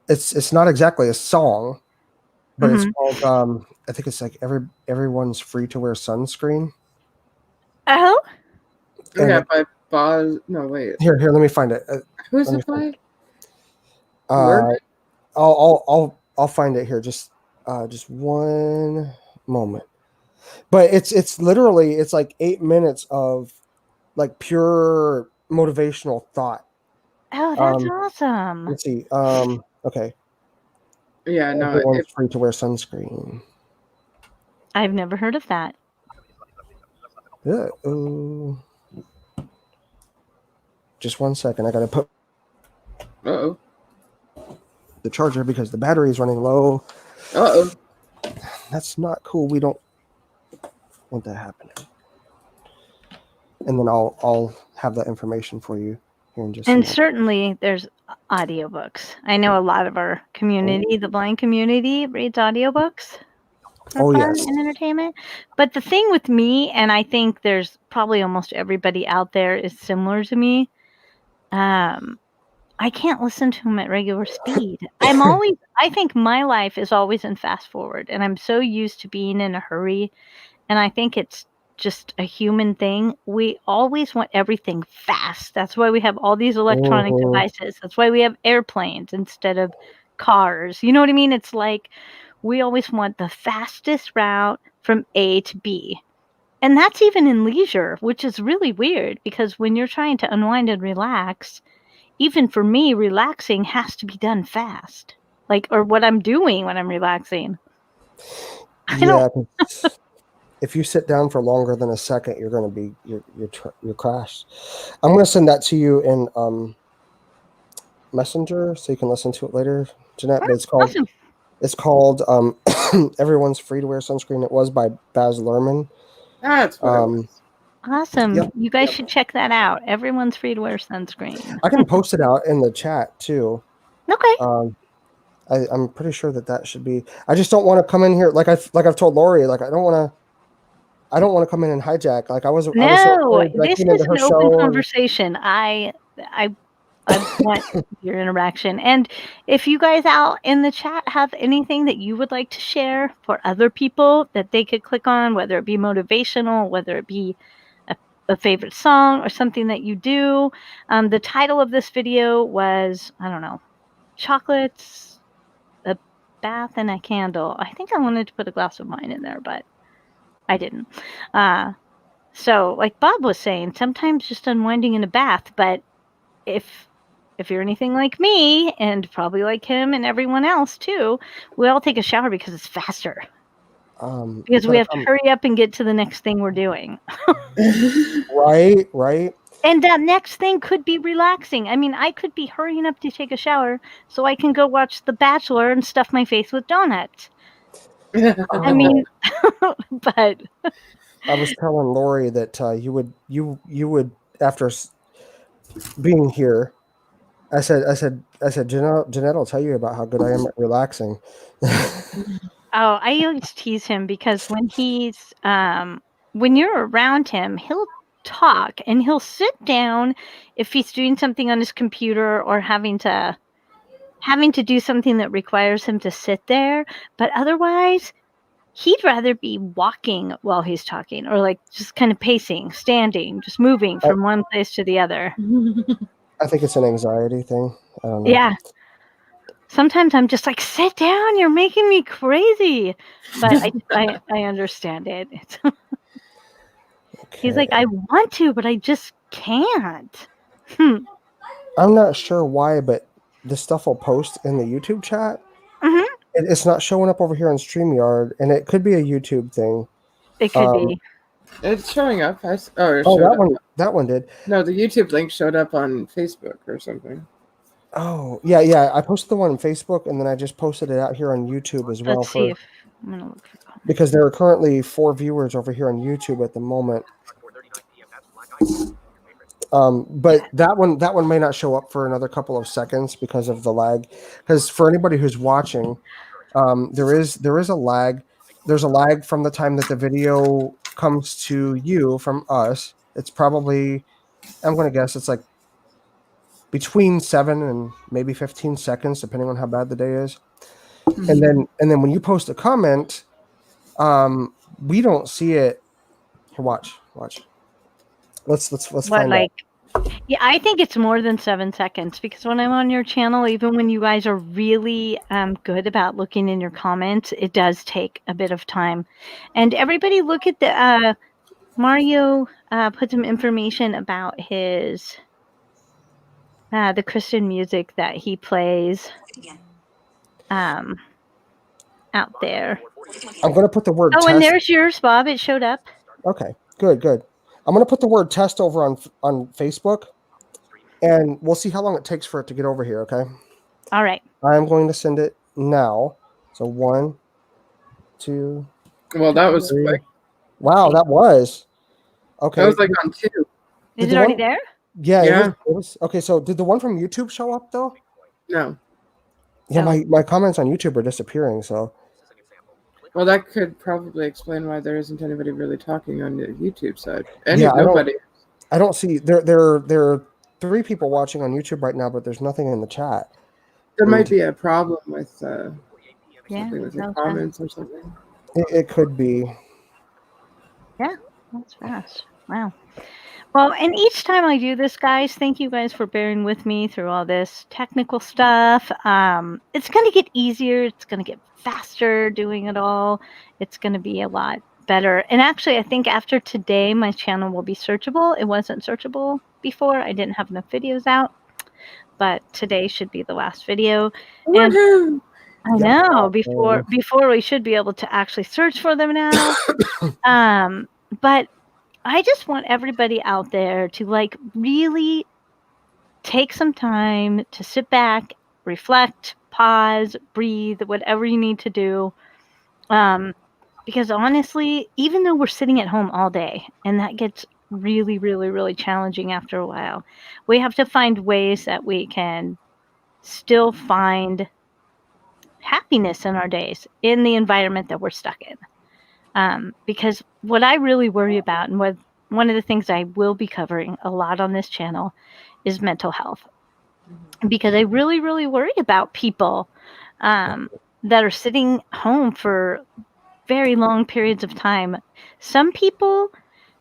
It's not exactly a song, but it's called I think it's like everyone's free to wear sunscreen.
Oh,
And
Yeah, by Boz. No, wait.
here, let me find it.
Who's
Let me
it by?
find-
Word?
I'll find it here. Just one moment. But it's literally it's like 8 minutes of like pure motivational thought.
oh, that's awesome.
Let's see. Okay.
Yeah, no.
Everyone's free to wear sunscreen.
I've never heard of that.
Yeah. Just 1 second. I gotta put
Uh-oh.
the charger because the battery is running low.
Uh-oh.
That's not cool. We don't want that happening. And then I'll have that information for you here in just a
And
minute.
certainly there's audiobooks. I know a lot of our community, the blind community, reads audiobooks for fun
yes.
and entertainment. But the thing with me, and I think there's probably almost everybody out there is similar to me, I can't listen to them at regular speed. I think my life is always in fast forward, and I'm so used to being in a hurry, and I think it's just a human thing. We always want everything fast. That's why we have all these electronic devices. That's why we have airplanes instead of cars. You know what I mean? It's like we always want the fastest route from A to B. And that's even in leisure, which is really weird because when you're trying to unwind and relax, even for me, relaxing has to be done fast. Like, or what I'm doing when I'm relaxing.
Yeah. If you sit down for longer than a second, you're going to be you're crashed. I'm going to send that to you in Messenger so you can listen to it later, Jeanette. But
Awesome.
it's called Everyone's Free to Wear Sunscreen. It was by Baz Luhrmann.
That's what it was.
Awesome.
Yep.
You guys should check that out. Everyone's free to wear sunscreen.
I can post it out in the chat too.
Okay.
I'm pretty sure that should be. I just don't want to come in here like I've told Lori. Like I don't want to come in and hijack. Like I was.
No,
I was so afraid, like,
this
into
is
her
an open
show
conversation. I want your interaction. And if you guys out in the chat have anything that you would like to share for other people that they could click on, whether it be motivational, whether it be a favorite song or something that you do. The title of this video was, I don't know, chocolates, a bath, and a candle. I think I wanted to put a glass of wine in there, but I didn't. So like Bob was saying, sometimes just unwinding in a bath, but if you're anything like me, and probably like him and everyone else too, we all take a shower because it's faster. Because we have to hurry up and get to the next thing we're doing.
Right.
And that next thing could be relaxing. I mean, I could be hurrying up to take a shower so I can go watch The Bachelor and stuff my face with donuts. I mean, but
I was telling Lori that you would after being here. I said, Jeanette will tell you about how good I am at relaxing.
Oh, I always tease him because when he's when you're around him, he'll talk and he'll sit down if he's doing something on his computer or having to do something that requires him to sit there, but otherwise he'd rather be walking while he's talking, or like just kind of pacing, standing, just moving from one place to the other.
I think it's an anxiety thing. I don't know.
Yeah. Sometimes I'm just like, sit down, you're making me crazy. But I understand it.
Okay.
He's like, I want to, but I just can't.
I'm not sure why, but this stuff will post in the YouTube chat.
Mhm.
It's not showing up over here on StreamYard, and it could be a YouTube thing.
It could be.
It's showing up.
That one did.
No, the YouTube link showed up on Facebook or something.
Oh, yeah. I posted the one on Facebook, and then I just posted it out here on YouTube as well.
Let's see if I'm gonna look for comments.
Because there are currently 4 viewers over here on YouTube at the moment. But that one may not show up for another couple of seconds because of the lag. Because for anybody who's watching, there is a lag. There's a lag from the time that the video comes to you from us. It's probably, I'm going to guess it's like between 7 and maybe 15 seconds, depending on how bad the day is. And then when you post a comment, we don't see it. Here, watch. Let's
What,
find out.
like, yeah, I think it's more than 7 seconds because when I'm on your channel, even when you guys are really good about looking in your comments, it does take a bit of time. And everybody look at the Mario put some information about his the Christian music that he plays out there.
I'm going to put the word
Oh,
test.
and there's yours, Bob. It showed up.
Okay, good. I'm going to put the word test over on Facebook, and we'll see how long it takes for it to get over here, okay?
All right.
I'm going to send it now. So 1, 2.
Well, that was
3.
quick.
Wow, that was. Okay.
That was like on 2.
Is it already there?
Yeah. It was. Okay, so did the one from YouTube show up, though?
No.
Yeah,
Oh.
my comments on YouTube are disappearing, so.
Well, that could probably explain why there isn't anybody really talking on the YouTube side.
Nobody. I don't see. There are 3 people watching on YouTube right now, but there's nothing in the chat.
There might be a problem with something with your comments or something.
It could be.
Yeah, that's fast. Wow. Well, and each time I do this, guys, thank you guys for bearing with me through all this technical stuff. It's going to get easier. It's going to get faster doing it all. It's going to be a lot better. And actually, I think after today, my channel will be searchable. It wasn't searchable before. I didn't have enough videos out. But today should be the last video. And I know, before we should be able to actually search for them now. But I just want everybody out there to like really take some time to sit back, reflect, pause, breathe, whatever you need to do. Because honestly, even though we're sitting at home all day, and that gets really, really, really challenging after a while, we have to find ways that we can still find happiness in our days in the environment that we're stuck in. Because what I really worry about, and one of the things I will be covering a lot on this channel, is mental health. Because I really, really worry about people that are sitting home for very long periods of time. Some people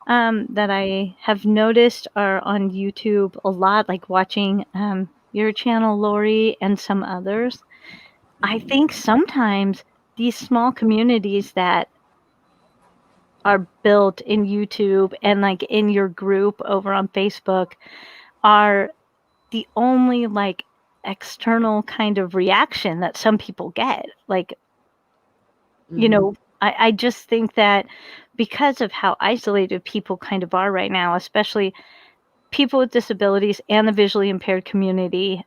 that I have noticed are on YouTube a lot, like watching your channel, Lori, and some others. I think sometimes these small communities that are built in YouTube and like in your group over on Facebook are the only like external kind of reaction that some people get. Like, you know, I just think that because of how isolated people kind of are right now, especially people with disabilities and the visually impaired community,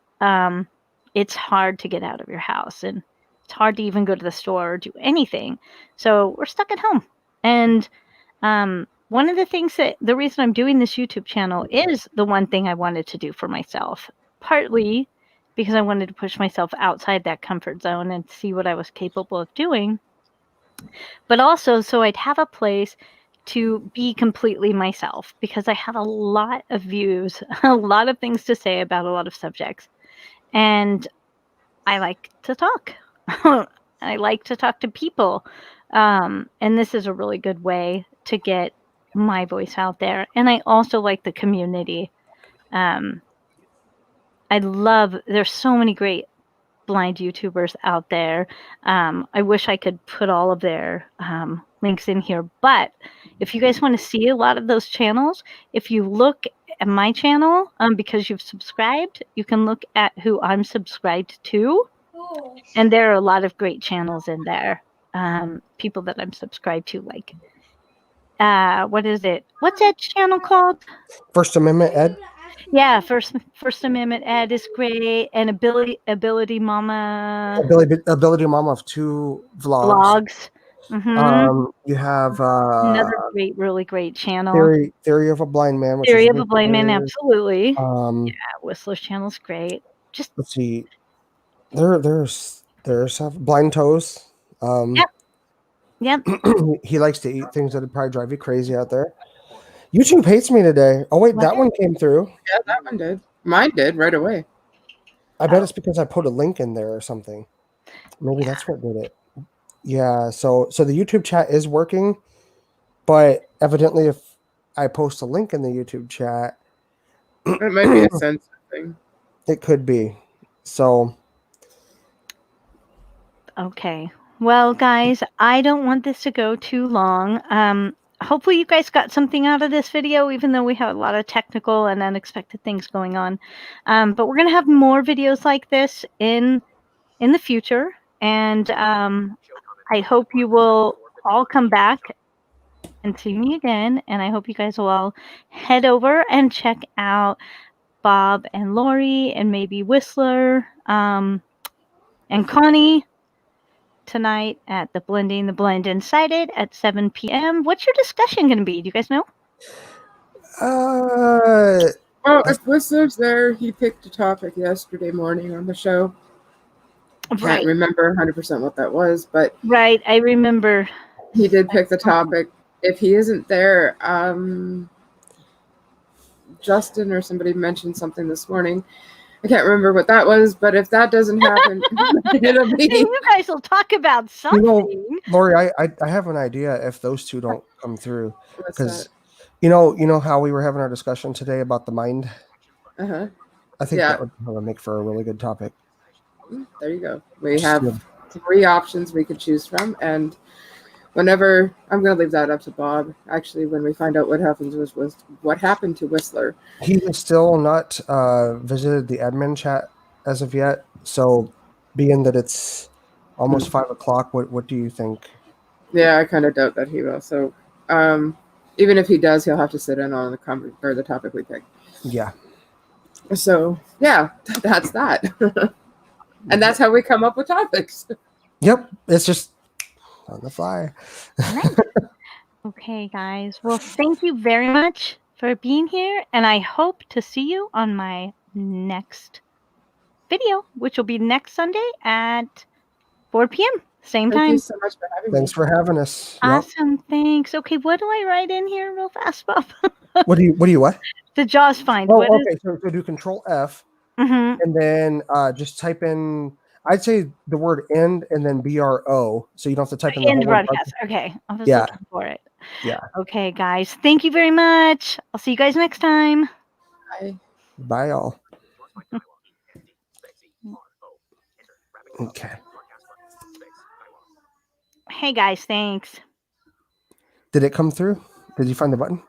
it's hard to get out of your house and it's hard to even go to the store or do anything. So we're stuck at home. And one of the things the reason I'm doing this YouTube channel is the one thing I wanted to do for myself, partly because I wanted to push myself outside that comfort zone and see what I was capable of doing, but also so I'd have a place to be completely myself, because I have a lot of views, a lot of things to say about a lot of subjects, and I like to talk. I like to talk to people, and this is a really good way to get my voice out there. And I also like the community. There's so many great blind YouTubers out there. I wish I could put all of their links in here, but if you guys want to see a lot of those channels, if you look at my channel, because you've subscribed, you can look at who I'm subscribed to, and there are a lot of great channels in there. People that I'm subscribed to, like what is it? What's that channel called?
First Amendment Ed.
Yeah, First Amendment Ed is great, and Ability Mama.
Ability Mama of 2 vlogs.
Mhm.
You have
Another great, really great channel.
Theory of a Blind Man, which is
Theory of a Blind Man,
Whistler.
absolutely.
Um,
Yeah, Whistler's channel's great. Just
let's see. There's Blind Toes.
yep, yep.
He likes to eat things that would probably drive you crazy out there. YouTube hates me today. Oh wait,
What?
that one came through.
Yeah, that one did. Mine did right away.
I bet
Oh,
it's because I put a link in there or something. Maybe
yeah.
that's what did it. Yeah, so the YouTube chat is working, but evidently if I post a link in the YouTube chat,
It might be a sensitive thing.
it could be. So
Okay. Well, guys, I don't want this to go too long. Hopefully you guys got something out of this video, even though we have a lot of technical and unexpected things going on. But we're gonna have more videos like this in the future, and I hope you will all come back and see me again. And I hope you guys will all head over and check out Bob and Lori and maybe Whistler and Connie tonight at the Blending the Blend Incited at 7 p.m. What's your discussion going to be? Do you guys know?
Well, if Whistler's there, he picked a topic yesterday morning on the show. Can't
Right.
remember 100% what that was, but
Right. I remember.
he did pick the topic. If he isn't there, Justin or somebody mentioned something this morning. I can't remember what that was, but if that doesn't happen, it'll be.
You guys will talk about something.
Lori, I have an idea if those two don't come through.
What's
Because
that?
you know how we were having our discussion today about the mind?
Uh-huh.
I think
Yeah.
that would make for a really good topic.
There you go. We have 3 options we could choose from, and whenever I'm going to leave that up to Bob. Actually, when we find out what happens was what happened to Whistler.
He has still not visited the admin chat as of yet. So, being that it's almost 5 o'clock, what do you think?
Yeah, I kind of doubt that he will. So, even if he does, he'll have to sit in on the topic we pick.
Yeah.
So, yeah, that's that. And that's how we come up with topics.
Yep. It's just on the fly.
Nice. Okay, guys. Well, thank you very much for being here, and I hope to see you on my next video, which will be next Sunday at 4 p.m. Same
Thank you
time.
so much for having me.
Thanks for having us. Yep.
Awesome. Thanks. Okay, what do I write in here real fast, Bob?
What do you what?
The Jaws find.
Oh,
What is?
okay. So do Control F,
Mhm.
and then just type in. I'd say the word end and then BRO, so you don't have to type in the
End
whole word.
broadcast. Okay, I was
Yeah.
looking for it.
Yeah.
Okay, guys. Thank you very much. I'll see you guys next time.
Bye.
Bye, all. Okay.
Hey, guys. Thanks.
Did it come through? Did you find the button?